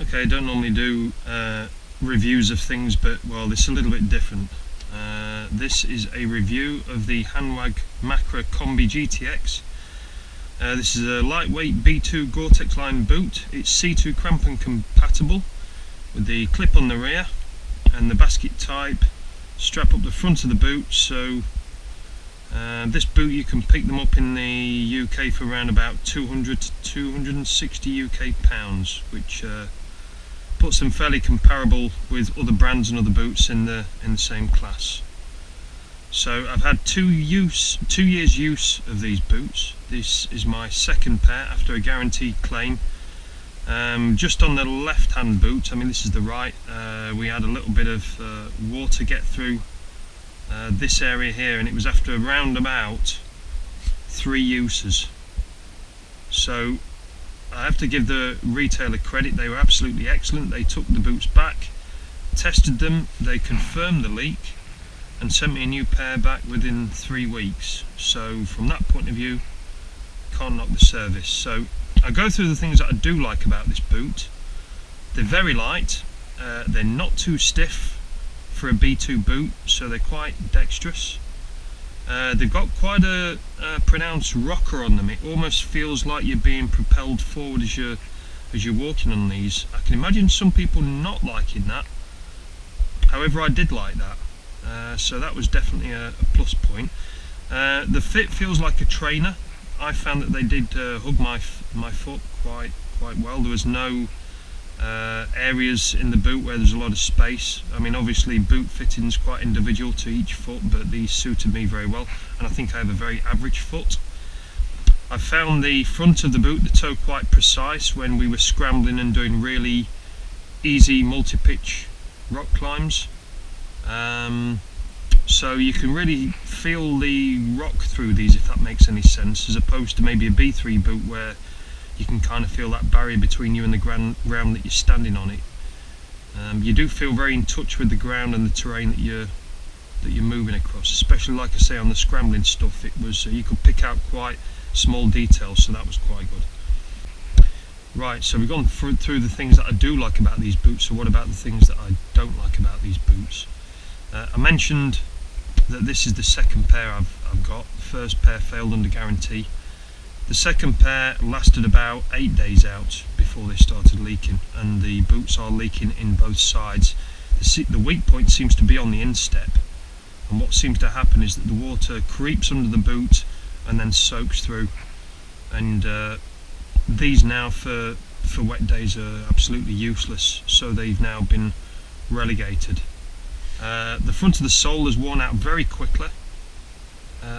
Okay, I don't normally do reviews of things, but well, this is a little bit different. This is a review of the Hanwag Makra Combi GTX. This is a lightweight B2 Gore-Tex line boot. It's C2 crampon compatible with the clip on the rear and the basket type strap up the front of the boot. So this boot, you can pick them up in the UK for around about 200 to 260 UK pounds, which puts them fairly comparable with other brands and other boots in the same class. So I've had 2 years use of these boots. This is my second pair after a guaranteed claim. Just on the left hand boot, I mean this is the right, we had a little bit of water get through this area here, and it was after around about 3 uses. So I have to give the retailer credit, they were absolutely excellent. They took the boots back, tested them, they confirmed the leak and sent me a new pair back within 3 weeks. So from that point of view, can't knock the service. So I go through the things that I do like about this boot. They're very light, they're not too stiff for a B2 boot, so they're quite dexterous. They've got quite a pronounced rocker on them. It almost feels like you're being propelled forward as you're walking on these. I can imagine some people not liking that. However, I did like that. So that was definitely a plus point. The fit feels like a trainer. I found that they did hug my foot quite well. There was no areas in the boot where there's a lot of space. I mean, obviously boot fitting's quite individual to each foot, but these suited me very well, and I think I have a very average foot. I found the front of the boot, the toe, quite precise when we were scrambling and doing really easy multi-pitch rock climbs. So you can really feel the rock through these, if that makes any sense, as opposed to maybe a B3 boot where you can kind of feel that barrier between you and the ground that you're standing on it. You do feel very in touch with the ground and the terrain that you're moving across, especially, like I say, on the scrambling stuff. It was you could pick out quite small details, so that was quite good. Right, so we've gone through the things that I do like about these boots. So what about the things that I don't like about these boots? I mentioned that this is the second pair I've got. The first pair failed under guarantee. The second pair lasted about 8 days out before they started leaking, and the boots are leaking in both sides. The weak point seems to be on the instep, and what seems to happen is that the water creeps under the boot and then soaks through, and these now for wet days are absolutely useless, so they've now been relegated. The front of the sole has worn out very quickly.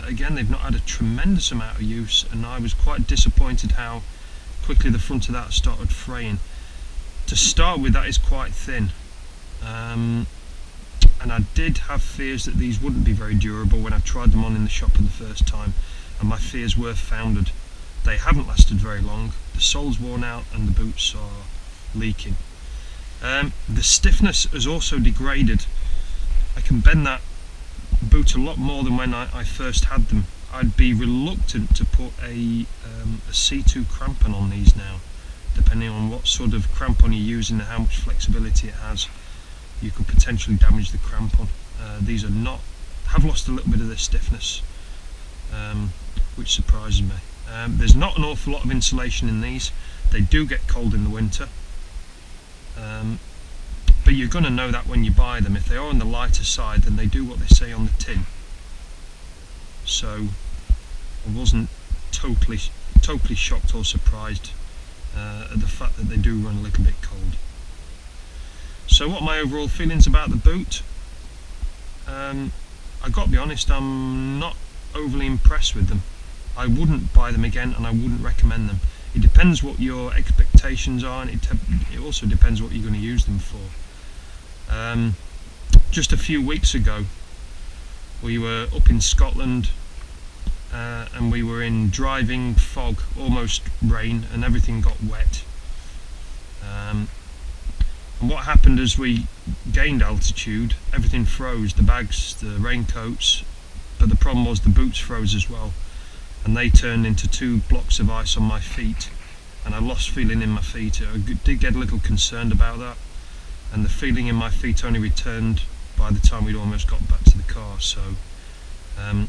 Again, they've not had a tremendous amount of use, and I was quite disappointed how quickly the front of that started fraying. To start with, that is quite thin, and I did have fears that these wouldn't be very durable when I tried them on in the shop for the first time, and my fears were founded. They haven't lasted very long, the sole's worn out and the boots are leaking. The stiffness has also degraded. I can bend that boot a lot more than when I first had them. I'd be reluctant to put a C2 crampon on these now, depending on what sort of crampon you're using and how much flexibility it has. You could potentially damage the crampon. These have lost a little bit of their stiffness, which surprises me. There's not an awful lot of insulation in these. They do get cold in the winter, but you're going to know that when you buy them. If they are on the lighter side, then they do what they say on the tin. So I wasn't totally shocked or surprised at the fact that they do run a little bit cold. So what are my overall feelings about the boot? I got to be honest, I'm not overly impressed with them. I wouldn't buy them again, and I wouldn't recommend them. It depends what your expectations are, and it also depends what you're going to use them for. Just a few weeks ago, we were up in Scotland, and we were in driving fog, almost rain, and everything got wet. And what happened as we gained altitude, everything froze, the bags, the raincoats, but the problem was the boots froze as well, and they turned into 2 blocks of ice on my feet. and I lost feeling in my feet. I did get a little concerned about that, and the feeling in my feet only returned by the time we'd almost got back to the car. So on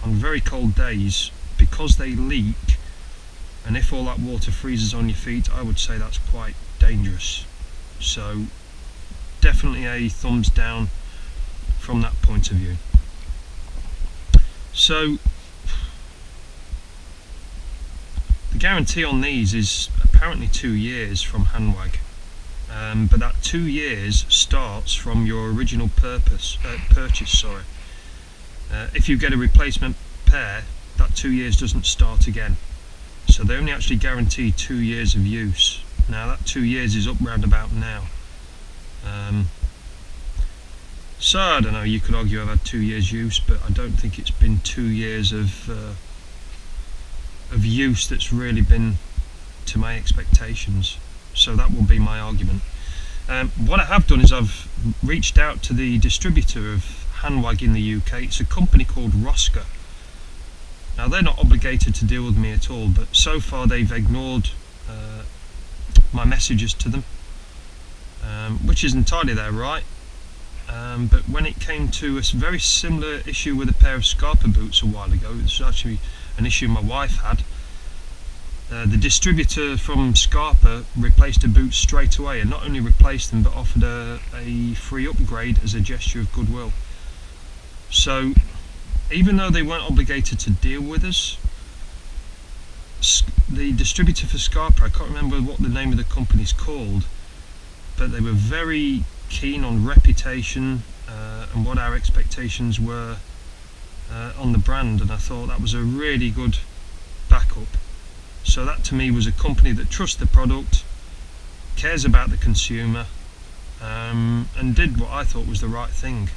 very cold days, because they leak, and if all that water freezes on your feet, I would say that's quite dangerous. So definitely a thumbs down from that point of view. So the guarantee on these is apparently 2 years from Hanwag, but that 2 years starts from your original purchase. If you get a replacement pair, that 2 years doesn't start again. So they only actually guarantee 2 years of use. Now that 2 years is up round about now. So I don't know, you could argue I've had 2 years use, but I don't think it's been 2 years of use that's really been to my expectations. So that will be my argument. What I have done is I've reached out to the distributor of Hanwag in the UK. It's a company called Rosca. Now they're not obligated to deal with me at all, but so far they've ignored my messages to them, which is entirely their right. But when it came to a very similar issue with a pair of Scarpa boots a while ago, it was actually an issue my wife had. The distributor from Scarpa replaced the boots straight away, and not only replaced them but offered a free upgrade as a gesture of goodwill. So even though they weren't obligated to deal with us, the distributor for Scarpa, I can't remember what the name of the company's called, but they were very keen on reputation and what our expectations were on the brand, and I thought that was a really good backup. So that to me was a company that trusts the product, cares about the consumer, and did what I thought was the right thing.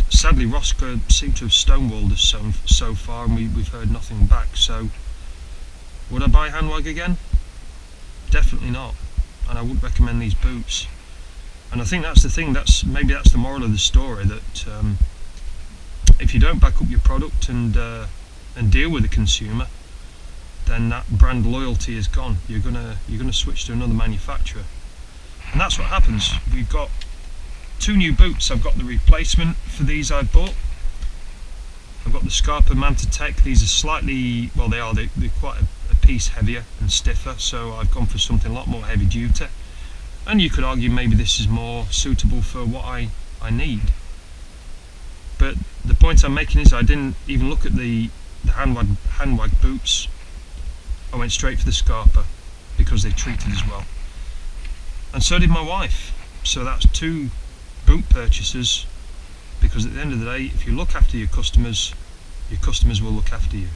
Sadly, Rosca seemed to have stonewalled us so far, and we've heard nothing back. So would I buy Hanwag again? Definitely not, and I wouldn't recommend these boots. And I think that's the thing, maybe that's the moral of the story, that if you don't back up your product and deal with the consumer, then that brand loyalty is gone. You're gonna switch to another manufacturer, and that's what happens. We've got 2 new boots. I've got the replacement for these I bought. I've got the Scarpa Manta Tech. These are slightly, well, they're quite a piece heavier and stiffer, so I've gone for something a lot more heavy duty. And you could argue maybe this is more suitable for what I need. But the point I'm making is I didn't even look at the Hanwag boots. I went straight for the Scarpa because they treated as well. And so did my wife. So that's 2 boot purchases, because at the end of the day, if you look after your customers will look after you.